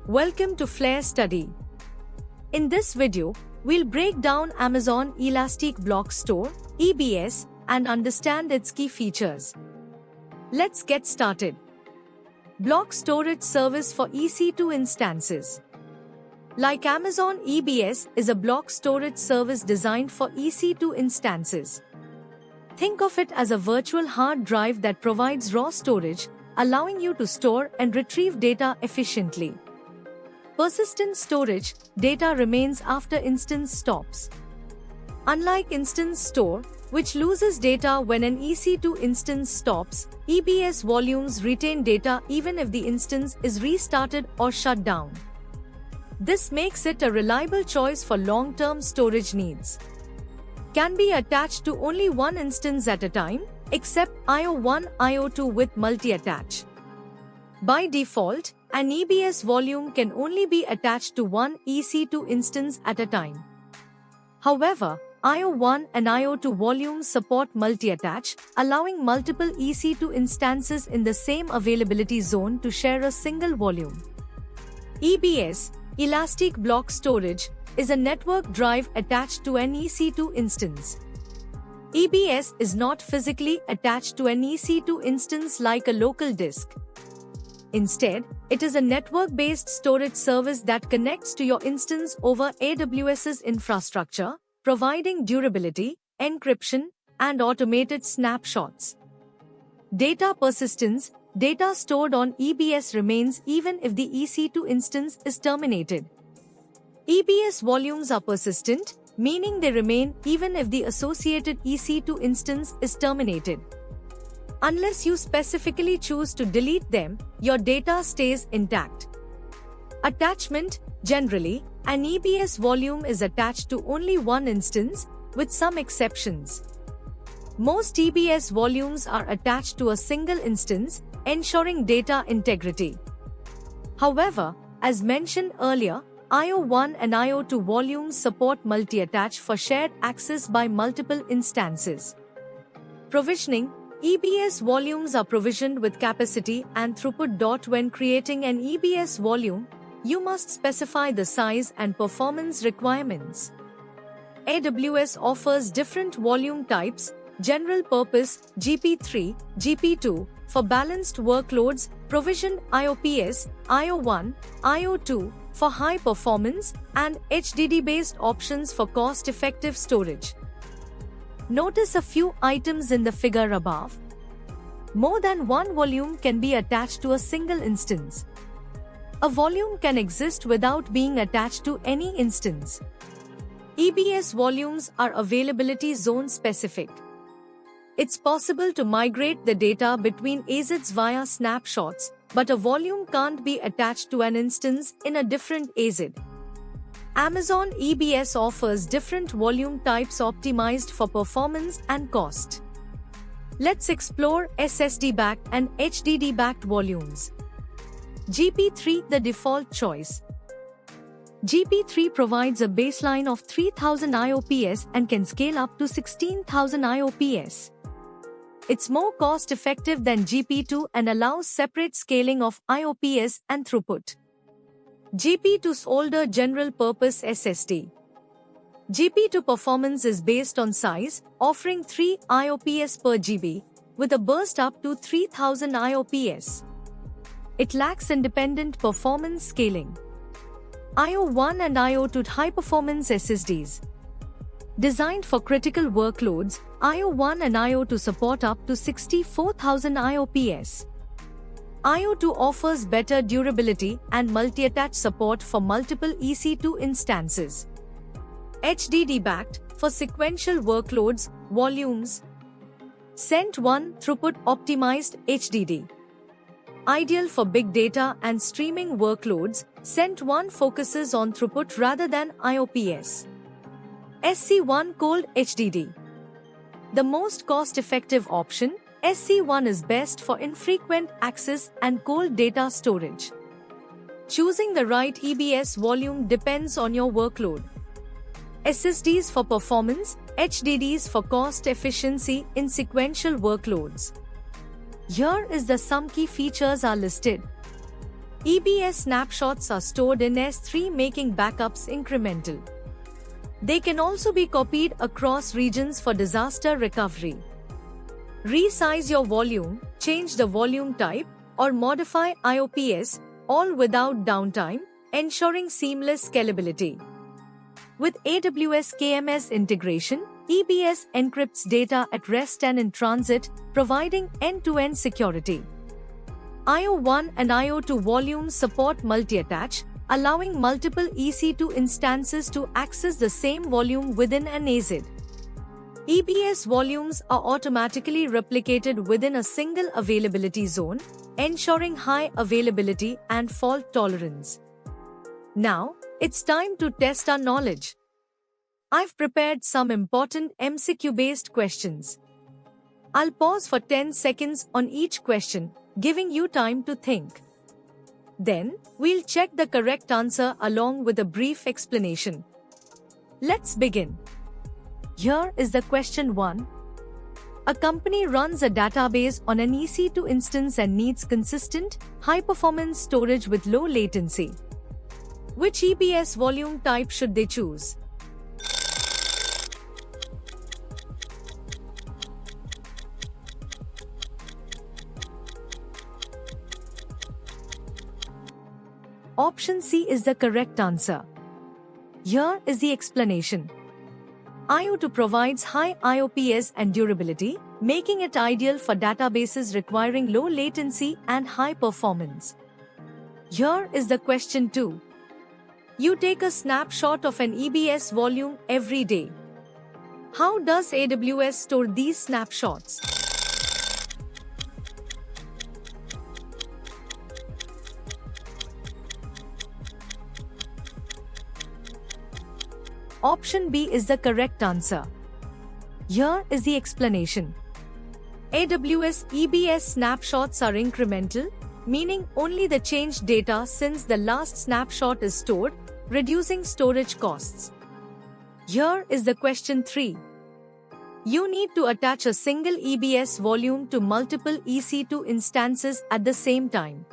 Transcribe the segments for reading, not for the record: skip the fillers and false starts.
Welcome to Flare Study. In this video, we'll break down Amazon Elastic Block Store (EBS) and understand its key features. Let's get started. Block storage service for EC2 instances. Like Amazon, EBS is a block storage service designed for EC2 instances. Think of it as a virtual hard drive that provides raw storage, allowing you to store and retrieve data efficiently. Persistent storage, data remains after instance stops. Unlike Instance Store, which loses data when an EC2 instance stops, EBS volumes retain data even if the instance is restarted or shut down. This makes it a reliable choice for long-term storage needs. Can be attached to only one instance at a time, except IO1, IO2 with multi-attach. By default, an EBS volume can only be attached to one EC2 instance at a time. However, IO1 and IO2 volumes support multi-attach, allowing multiple EC2 instances in the same availability zone to share a single volume. EBS, Elastic Block Storage, is a network drive attached to an EC2 instance. EBS is not physically attached to an EC2 instance like a local disk. Instead, it is a network-based storage service that connects to your instance over AWS's infrastructure, providing durability, encryption, and automated snapshots. Data persistence. Data stored on EBS remains even if the EC2 instance is terminated. EBS volumes are persistent, meaning they remain even if the associated EC2 instance is terminated. Unless you specifically choose to delete them, your data stays intact. Attachment. Generally, an EBS volume is attached to only one instance, with some exceptions. Most EBS volumes are attached to a single instance, ensuring data integrity. However, as mentioned earlier, IO1 and IO2 volumes support multi-attach for shared access by multiple instances. Provisioning. EBS volumes are provisioned with capacity and throughput. When creating an EBS volume, you must specify the size and performance requirements. AWS offers different volume types: general purpose (GP3), GP2 for balanced workloads, provisioned IOPS, IO1, IO2 for high performance, and HDD-based options for cost-effective storage. Notice a few items in the figure above. More than one volume can be attached to a single instance. A volume can exist without being attached to any instance. EBS volumes are availability zone specific. It's possible to migrate the data between AZs via snapshots, but a volume can't be attached to an instance in a different AZ. Amazon EBS offers different volume types optimized for performance and cost. Let's explore SSD-backed and HDD-backed volumes. GP3, the default choice. GP3 provides a baseline of 3000 IOPS and can scale up to 16,000 IOPS. It's more cost-effective than GP2 and allows separate scaling of IOPS and throughput. GP2's older general-purpose SSD. GP2 performance is based on size, offering 3 IOPS per GB, with a burst up to 3000 IOPS. It lacks independent performance scaling. IO1 and IO2 high-performance SSDs. Designed for critical workloads, IO1 and IO2 support up to 64,000 IOPS. IO2 offers better durability and multi-attach support for multiple EC2 instances. HDD-backed, for sequential workloads, volumes. CENT1 throughput optimized HDD. Ideal for big data and streaming workloads, CENT1 focuses on throughput rather than IOPS. SC1 cold HDD. The most cost-effective option, SC1 is best for infrequent access and cold data storage. Choosing the right EBS volume depends on your workload. SSDs for performance, HDDs for cost efficiency in sequential workloads. Here is the some key features are listed. EBS snapshots are stored in S3, making backups incremental. They can also be copied across regions for disaster recovery. Resize your volume, change the volume type, or modify IOPS, all without downtime, ensuring seamless scalability. With AWS KMS integration, EBS encrypts data at rest and in transit, providing end-to-end security. IO1 and IO2 volumes support multi-attach, allowing multiple EC2 instances to access the same volume within an AZ. EBS volumes are automatically replicated within a single availability zone, ensuring high availability and fault tolerance. Now, it's time to test our knowledge. I've prepared some important MCQ-based questions. I'll pause for 10 seconds on each question, giving you time to think. Then, we'll check the correct answer along with a brief explanation. Let's begin. Here is the question 1. A company runs a database on an EC2 instance and needs consistent, high-performance storage with low latency. Which EBS volume type should they choose? Option C is the correct answer. Here is the explanation. IO2 provides high IOPS and durability, making it ideal for databases requiring low latency and high performance. Here is the question 2. You take a snapshot of an EBS volume every day. How does AWS store these snapshots? Option B is the correct answer. Here is the explanation. AWS EBS snapshots are incremental, meaning only the changed data since the last snapshot is stored, reducing storage costs. Here is the question 3. You need to attach a single EBS volume to multiple EC2 instances at the same time.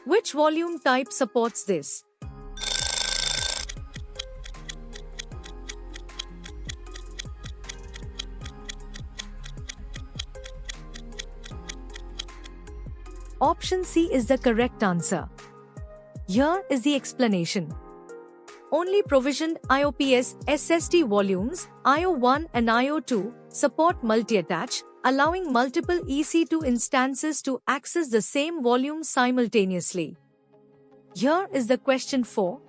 Which volume type supports this? Option C is the correct answer. Here is the explanation. Only provisioned IOPS SSD volumes, IO1 and IO2, support multi-attach, allowing multiple EC2 instances to access the same volume simultaneously. Here is the question 4.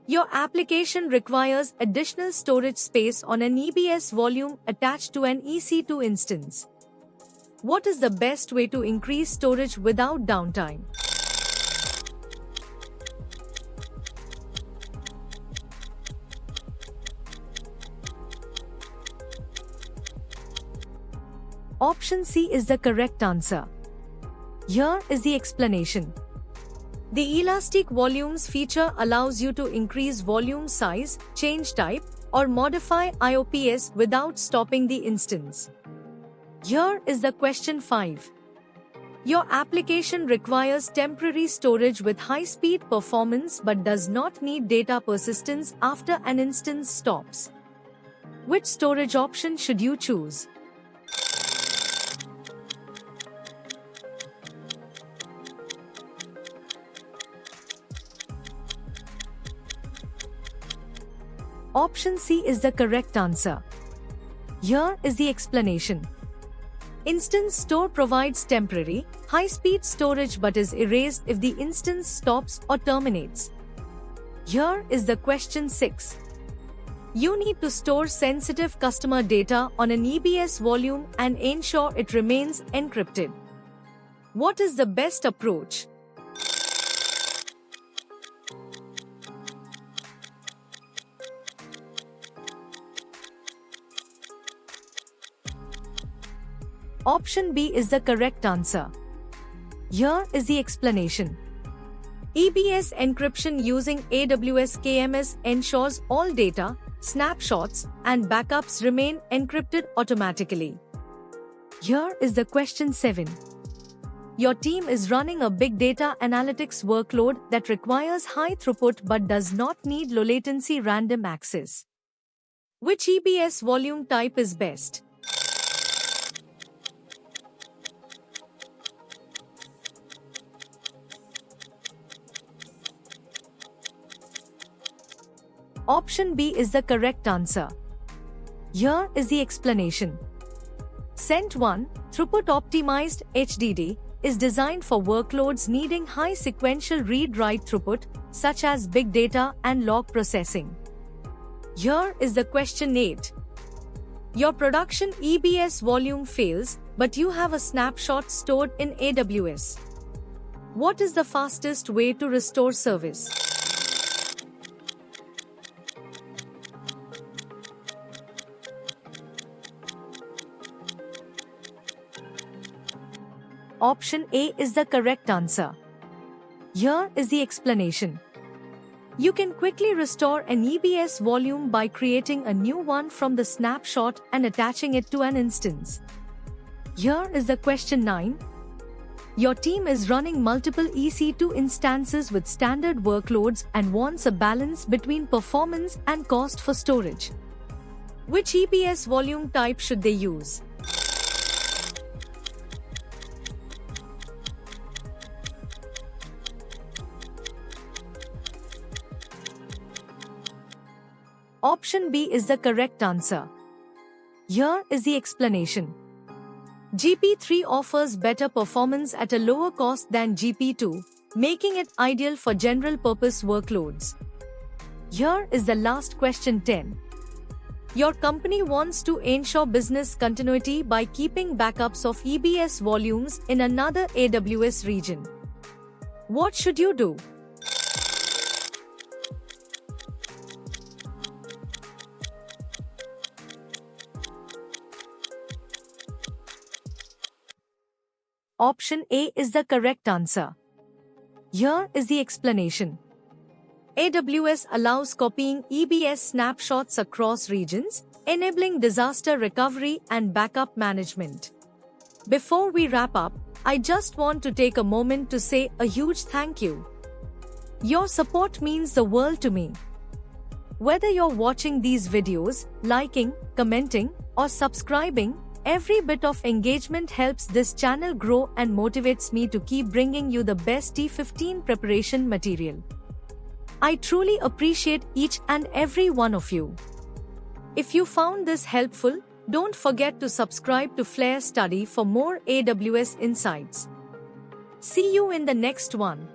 Your application requires additional storage space on an EBS volume attached to an EC2 instance. What is the best way to increase storage without downtime? Option C is the correct answer. Here is the explanation. The elastic volumes feature allows you to increase volume size, change type, or modify IOPS without stopping the instance. Here is the question 5. Your application requires temporary storage with high-speed performance but does not need data persistence after an instance stops. Which storage option should you choose? Option C is the correct answer. Here is the explanation. Instance store provides temporary, high-speed storage but is erased if the instance stops or terminates. Here is the question 6. You need to store sensitive customer data on an EBS volume and ensure it remains encrypted. What is the best approach? Option B is the correct answer. Here is the explanation. EBS encryption using AWS KMS ensures all data, snapshots, and backups remain encrypted automatically. Here is the question 7. Your team is running a big data analytics workload that requires high throughput but does not need low latency random access. Which EBS volume type is best? Option B is the correct answer. Here is the explanation. CENT1, Throughput Optimized HDD, is designed for workloads needing high sequential read-write throughput, such as big data and log processing. Here is the question 8. Your production EBS volume fails, but you have a snapshot stored in AWS. What is the fastest way to restore service? Option A is the correct answer. Here is the explanation. You can quickly restore an EBS volume by creating a new one from the snapshot and attaching it to an instance. Here is the question 9. Your team is running multiple EC2 instances with standard workloads and wants a balance between performance and cost for storage. Which EBS volume type should they use? Option B is the correct answer. Here is the explanation. GP3 offers better performance at a lower cost than GP2, making it ideal for general-purpose workloads. Here is the last question 10. Your company wants to ensure business continuity by keeping backups of EBS volumes in another AWS region. What should you do? Option A is the correct answer. Here is the explanation. AWS allows copying EBS snapshots across regions, enabling disaster recovery and backup management. Before we wrap up, I just want to take a moment to say a huge thank you. Your support means the world to me. Whether you're watching these videos, liking, commenting, or subscribing, every bit of engagement helps this channel grow and motivates me to keep bringing you the best T15 preparation material. I truly appreciate each and every one of you. If you found this helpful, don't forget to subscribe to Flare Study for more AWS insights. See you in the next one.